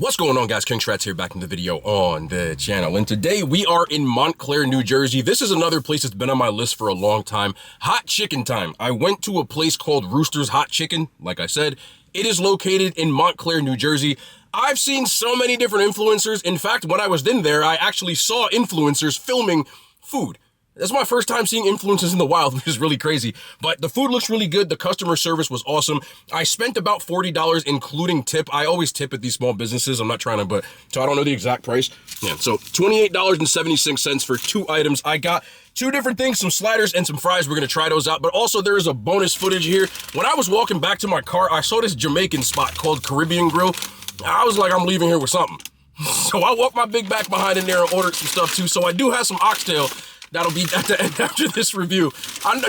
What's going on, guys? King Shrats here, back in the video on the channel, and today we are in Montclair, New Jersey. This is another place that's been on my list for a long time. Hot chicken time. I went to a place called Roosters Hot Chicken. Like I said, it is located in Montclair, New Jersey. I've seen so many different influencers. In fact, when I was in there, I actually saw influencers filming food. That's my first time seeing influencers in the wild, which is really crazy. But the food looks really good. The customer service was awesome. I spent about $40, including tip. I always tip at these small businesses. I'm not trying to, so I don't know the exact price. Yeah, so $28.76 for 2 items. I got 2 different things, some sliders and some fries. We're going to try those out. But also there is a bonus footage here. When I was walking back to my car, I saw this Jamaican spot called Caribbean Grill. I was like, I'm leaving here with something. So I walked my big back behind in there and ordered some stuff too. So I do have some oxtail. That'll be at the end after this review.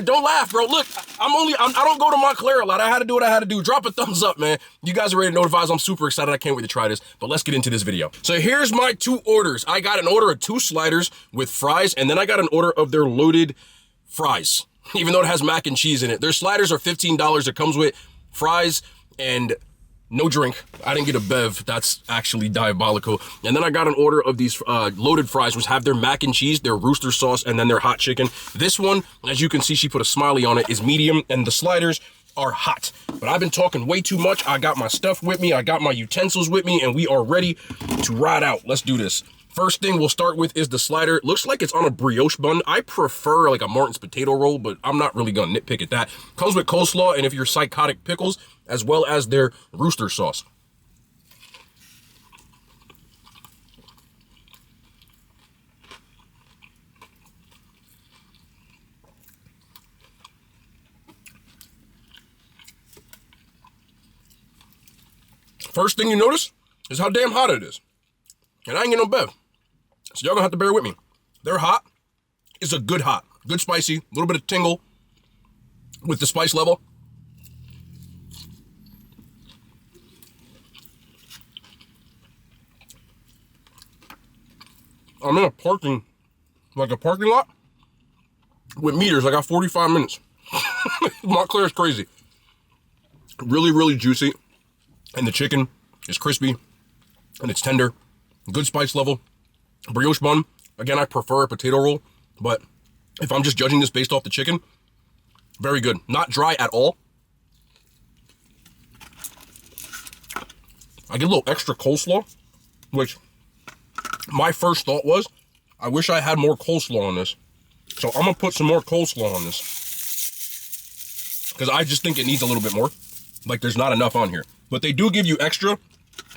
Don't laugh, bro. Look, I don't go to Montclair a lot. I had to do what I had to do. Drop a thumbs up, man. You guys are ready to notify us. I'm super excited. I can't wait to try this. But let's get into this video. So here's my 2 orders. I got an order of 2 sliders with fries, and then I got an order of their loaded fries, even though it has mac and cheese in it. Their sliders are $15. It comes with fries and no drink. I didn't get a bev. That's actually diabolical. And then I got an order of these loaded fries, which have their mac and cheese, their rooster sauce, and then their hot chicken. This one, as you can see, she put a smiley on it, is medium, and the sliders are hot. But I've been talking way too much. I got my stuff with me. I got my utensils with me, and we are ready to ride out. Let's do this. First thing we'll start with is the slider. It looks like it's on a brioche bun. I prefer like a Martin's potato roll, but I'm not really gonna nitpick at that. Comes with coleslaw, and if you're psychotic, pickles, as well as their rooster sauce. First thing you notice is how damn hot it is. And I ain't get no bev. So y'all gonna have to bear with me. They're hot. It's a good hot. Good spicy. A little bit of tingle with the spice level. I'm in a parking lot with meters. I got 45 minutes. Montclair is crazy. Really, really juicy. And the chicken is crispy and it's tender. Good spice level. Brioche bun. Again, I prefer a potato roll, but if I'm just judging this based off the chicken, very good. Not dry at all. I get a little extra coleslaw, which my first thought was, I wish I had more coleslaw on this. So I'm gonna put some more coleslaw on this, because I just think it needs a little bit more. Like, there's not enough on here. But they do give you extra,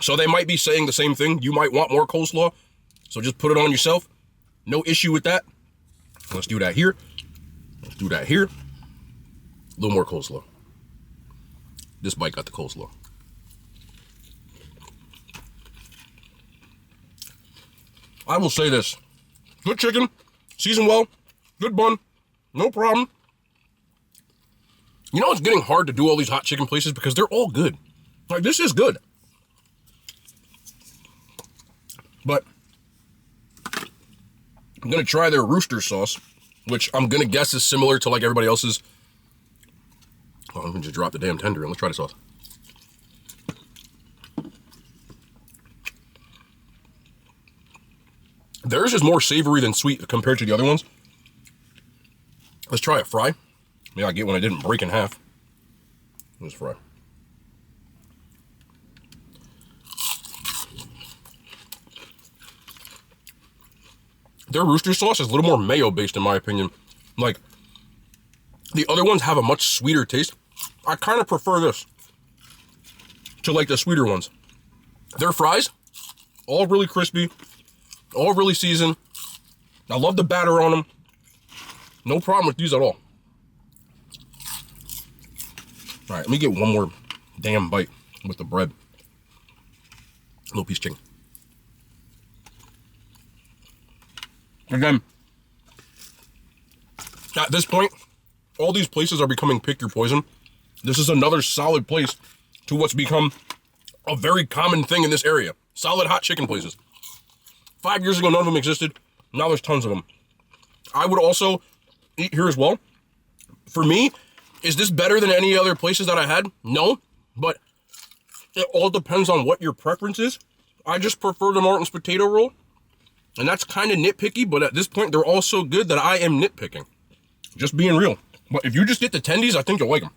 so they might be saying the same thing. You might want more coleslaw, so just put it on yourself. No issue with that. Let's do that here. Let's do that here. A little more coleslaw. This bite got the coleslaw. I will say this. Good chicken, seasoned well, good bun, no problem. You know, it's getting hard to do all these hot chicken places because they're all good. Like, this is good. But I'm gonna try their rooster sauce, which I'm gonna guess is similar to like everybody else's. Oh, I'm gonna just drop the damn tender in. Let's try the sauce. Theirs is more savory than sweet compared to the other ones. Let's try a fry. Maybe I get one I didn't break in half. Let's fry. Their rooster sauce is a little more mayo based in my opinion. Like, the other ones have a much sweeter taste. I kind of prefer this to like the sweeter ones. Their fries, all really crispy, all really seasoned. I love the batter on them. No problem with these at all. All right, let me get one more damn bite with the bread. A little piece of chicken. Again, at this point, all these places are becoming pick your poison. This is another solid place to what's become a very common thing in this area. Solid hot chicken places. 5 years ago, none of them existed. Now there's tons of them. I would also eat here as well. For me, is this better than any other places that I had? No, but it all depends on what your preference is. I just prefer the Martin's potato roll. And that's kind of nitpicky, but at this point, they're all so good that I am nitpicking. Just being real. But if you just get the tendies, I think you'll like them.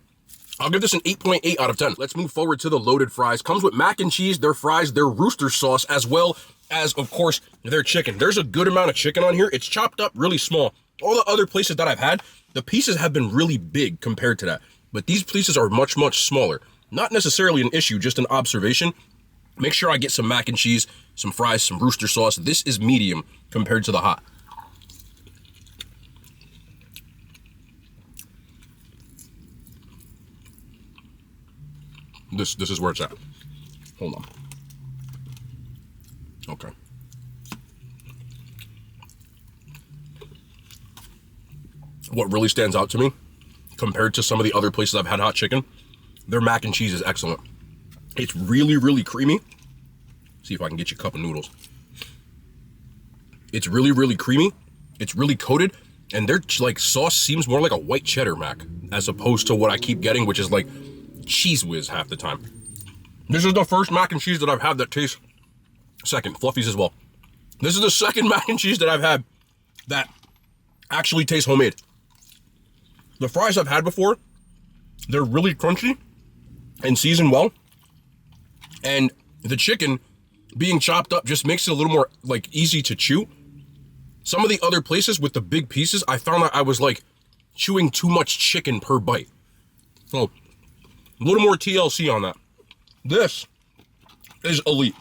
I'll give this an 8.8 out of 10. Let's move forward to the loaded fries. Comes with mac and cheese, their fries, their rooster sauce, as well as, of course, their chicken. There's a good amount of chicken on here. It's chopped up really small. All the other places that I've had, the pieces have been really big compared to that. But these pieces are much, much smaller. Not necessarily an issue, just an observation. Make sure I get some mac and cheese, some fries, some rooster sauce. This is medium compared to the hot. This is where it's at. Hold on. Okay. What really stands out to me, compared to some of the other places I've had hot chicken, their mac and cheese is excellent. It's really, really creamy. See if I can get you a cup of noodles. It's really, really creamy. It's really coated. And their like sauce seems more like a white cheddar mac, as opposed to what I keep getting, which is like Cheese Whiz half the time. This is the first mac and cheese that I've had that tastes, second, Fluffy's as well. This is the second mac and cheese that I've had that actually tastes homemade. The fries I've had before, they're really crunchy and seasoned well. And the chicken being chopped up just makes it a little more like easy to chew. Some of the other places with the big pieces, I found that I was like chewing too much chicken per bite. So a little more TLC on that. This is elite.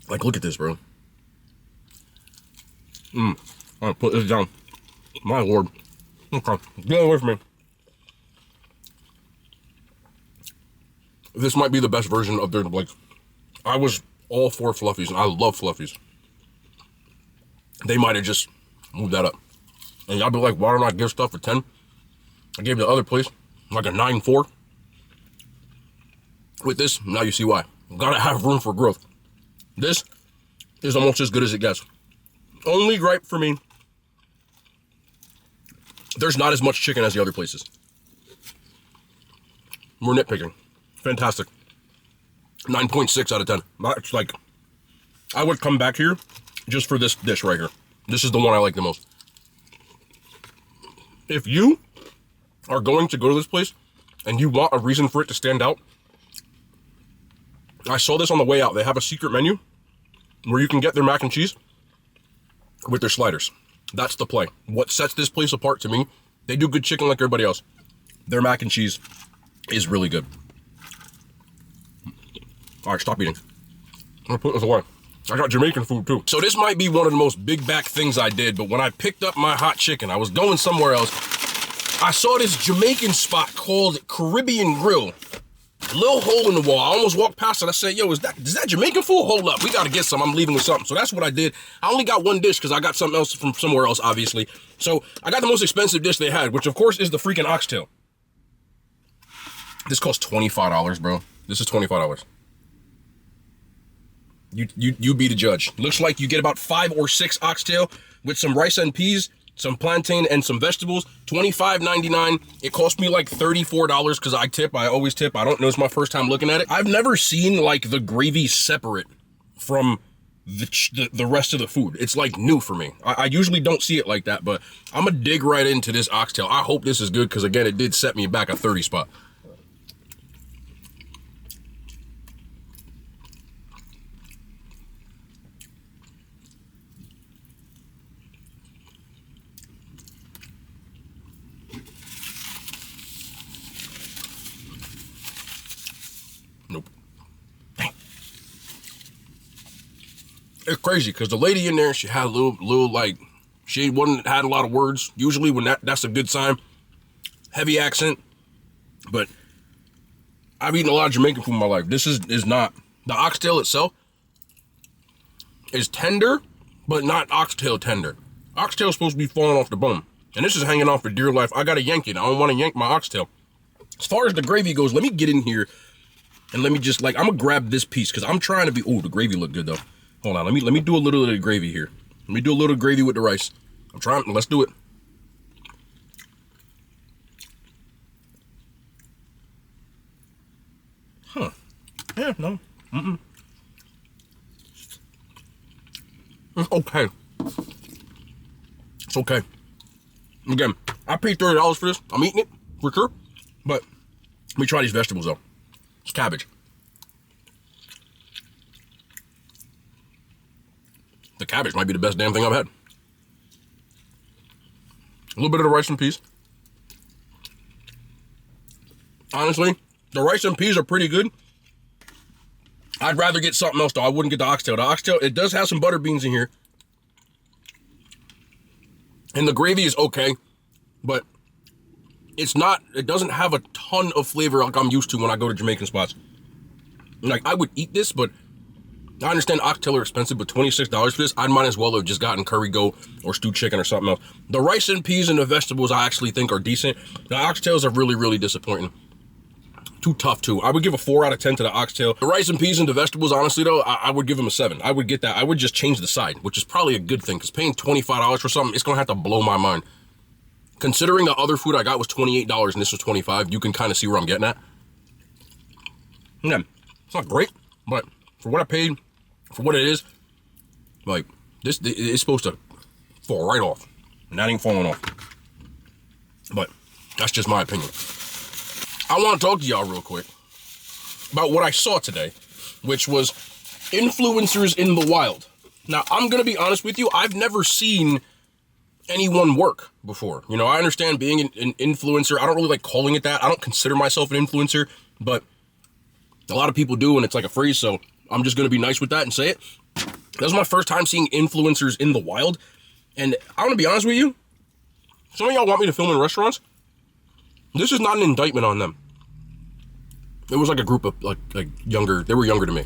Like, look at this, bro. I'm gonna put this down. My lord. Okay, get away from me. This might be the best version of their, like, I was all for Fluffies, and I love Fluffies. They might have just moved that up. And y'all be like, why don't I give stuff a 10? I gave the other place like a 9.4. With this, now you see why. Gotta have room for growth. This is almost as good as it gets. Only gripe for me, there's not as much chicken as the other places. We're nitpicking. Fantastic. 9.6 out of 10. It's like, I would come back here just for this dish right here. This is the one I like the most. If you are going to go to this place and you want a reason for it to stand out, I saw this on the way out. They have a secret menu where you can get their mac and cheese with their sliders. That's the play. What sets this place apart to me, they do good chicken like everybody else. Their mac and cheese is really good. All right, stop eating. I'm gonna put this away. I got Jamaican food too. So this might be one of the most big back things I did, but when I picked up my hot chicken, I was going somewhere else. I saw this Jamaican spot called Caribbean Grill. A little hole in the wall. I almost walked past it. I said, yo, is that Jamaican food? Hold up. We got to get some. I'm leaving with something. So that's what I did. I only got one dish because I got something else from somewhere else, obviously. So I got the most expensive dish they had, which of course is the freaking oxtail. This costs $25, bro. This is $25. You be the judge. Looks like you get about 5 or 6 oxtail with some rice and peas, some plantain, and some vegetables. $25.99. It cost me like $34 because I tip. I always tip. I don't know. It's my first time looking at it. I've never seen like the gravy separate from the rest of the food. It's like new for me. I usually don't see it like that, but I'm gonna dig right into this oxtail. I hope this is good because again, it did set me back a 30 spot. Nope. Dang. It's crazy because the lady in there, she had a little like, she had a lot of words. Usually when that's a good sign. Heavy accent. But I've eaten a lot of Jamaican food in my life. This is not. The oxtail itself is tender, but not oxtail tender. Oxtail is supposed to be falling off the bone. And this is hanging off for dear life. I gotta yank it. I don't want to yank my oxtail. As far as the gravy goes, let me get in here and let me just like, I'm gonna grab this piece because I'm trying to be, oh, the gravy looked good though. Hold on, let me do a little bit of gravy here. Let me do a little gravy with the rice. I'm trying, let's do it. Huh. Yeah, no. It's okay. It's okay. Again, I paid $30 for this. I'm eating it, for sure. But let me try these vegetables, though. It's cabbage. The cabbage might be the best damn thing I've had. A little bit of the rice and peas. Honestly, the rice and peas are pretty good. I'd rather get something else, though. I wouldn't get the oxtail. The oxtail, it does have some butter beans in here. And the gravy is okay, but it's not, it doesn't have a ton of flavor like I'm used to when I go to Jamaican spots. Like, I would eat this, but I understand oxtail are expensive, but $26 for this, I might as well have just gotten curry goat or stewed chicken or something else. The rice and peas and the vegetables I actually think are decent. The oxtails are really, really disappointing. Too tough, too. I would give a 4 out of 10 to the oxtail. The rice and peas and the vegetables, honestly, though, I would give them a 7. I would get that. I would just change the side, which is probably a good thing, because paying $25 for something, it's going to have to blow my mind. Considering the other food I got was $28 and this was $25, you can kind of see where I'm getting at. Yeah, it's not great, but for what I paid, for what it is, like, this it's supposed to fall right off. And that ain't falling off. But that's just my opinion. I want to talk to y'all real quick about what I saw today, which was influencers in the wild. Now, I'm going to be honest with you, I've never seen anyone work before. You know, I understand being an influencer. I don't really like calling it that. I don't consider myself an influencer, but a lot of people do, and it's like a phrase, so I'm just going to be nice with that and say it. That was my first time seeing influencers in the wild, and I'm going to be honest with you, some of y'all want me to film in restaurants. This is not an indictment on them. It was like a group of like younger, they were younger than me.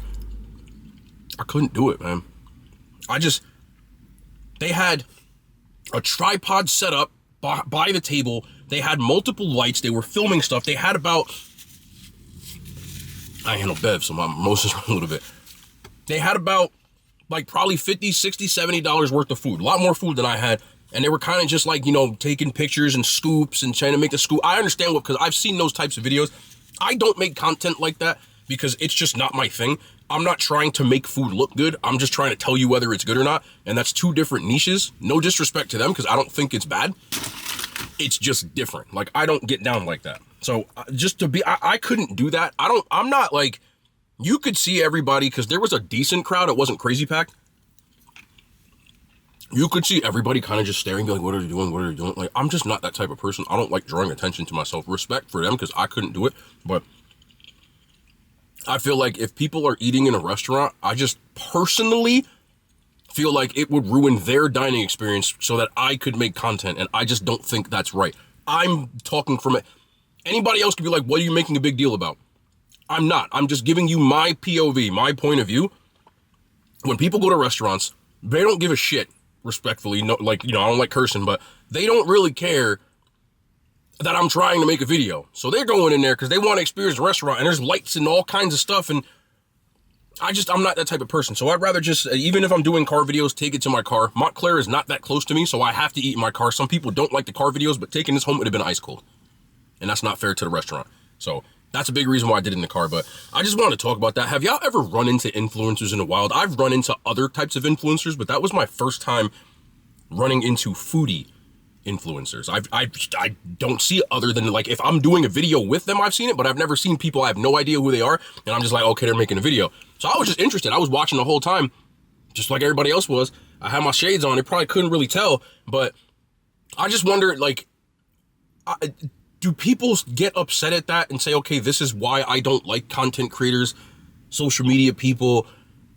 I couldn't do it, man. They had a tripod set up by the table. They had multiple lights. They were filming stuff. They had about, I handle Bev, so my emotions were a little bit. They had about like probably $50, $60, $70 worth of food. A lot more food than I had. And they were kind of just like, you know, taking pictures and scoops and trying to make the scoop. I understand what, because I've seen those types of videos. I don't make content like that because it's just not my thing. I'm not trying to make food look good. I'm just trying to tell you whether it's good or not. And that's two different niches. No disrespect to them, because I don't think it's bad. It's just different. Like, I don't get down like that. So just to be, I couldn't do that. I'm not like, you could see everybody, because there was a decent crowd. It wasn't crazy packed. You could see everybody kind of just staring, be like, what are you doing? What are you doing? Like, I'm just not that type of person. I don't like drawing attention to myself. Respect for them, because I couldn't do it. But I feel like if people are eating in a restaurant, I just personally feel like it would ruin their dining experience so that I could make content. And I just don't think that's right. I'm talking from it. Anybody else could be like, what are you making a big deal about? I'm not. I'm just giving you my POV, my point of view. When people go to restaurants, they don't give a shit. Respectfully, no, like, you know, I don't like cursing, but they don't really care that I'm trying to make a video. So they're going in there because they want to experience the restaurant, and there's lights and all kinds of stuff, and I'm not that type of person. So I'd rather just, even if I'm doing car videos, take it to my car. Montclair is not that close to me, so I have to eat in my car. Some people don't like the car videos, but taking this home would have been ice cold, and that's not fair to the restaurant. So that's a big reason why I did it in the car. But I just wanted to talk about that. Have y'all ever run into influencers in the wild? I've run into other types of influencers, but that was my first time running into foodie influencers. I don't see it other than, like, if I'm doing a video with them, I've seen it, but I've never seen people. I have no idea who they are, and I'm just like, okay, they're making a video. So I was just interested. I was watching the whole time, just like everybody else was. I had my shades on. They probably couldn't really tell, but I just wonder, like, do people get upset at that and say, okay, this is why I don't like content creators, social media people,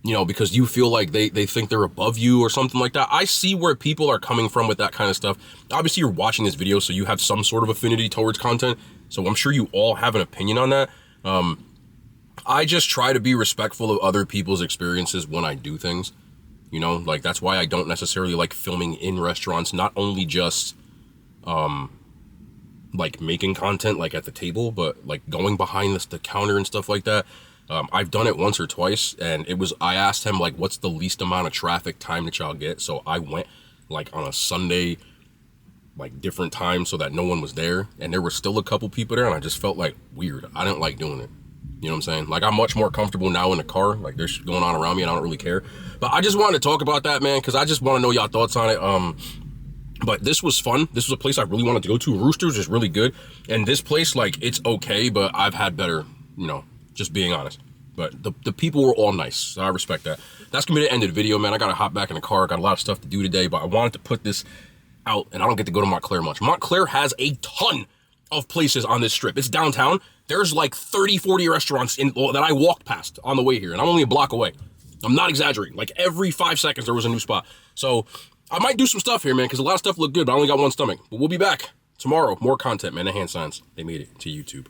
you know, because you feel like they think they're above you or something like that? I see where people are coming from with that kind of stuff. Obviously, you're watching this video, so you have some sort of affinity towards content. So I'm sure you all have an opinion on that. I just try to be respectful of other people's experiences when I do things. You know, like, that's why I don't necessarily like filming in restaurants, not only just like making content like at the table, but like going behind the counter and stuff like that. I've done it once or twice, and I asked him, like, what's the least amount of traffic time that y'all get? So I went like on a Sunday, like different time, so that no one was there, and there were still a couple people there, and I just felt like weird. I didn't like doing it. You know what I'm saying? Like, I'm much more comfortable now in the car. Like, there's going on around me and I don't really care. But I just wanted to talk about that, man, because I just want to know y'all thoughts on it. But this was fun. This was a place I really wanted to go to. Roosters is really good. And this place, like, it's okay, but I've had better, you know, just being honest. But the people were all nice, so I respect that. That's going to be the end of the video, man. I got to hop back in the car. I got a lot of stuff to do today, but I wanted to put this out, and I don't get to go to Montclair much. Montclair has a ton of places on this strip. It's downtown. There's like 30, 40 restaurants that I walked past on the way here, and I'm only a block away. I'm not exaggerating. Like, every 5 seconds, there was a new spot. So I might do some stuff here, man, because a lot of stuff looked good, but I only got one stomach. But we'll be back tomorrow. More content, man. The hand signs, they made it to YouTube.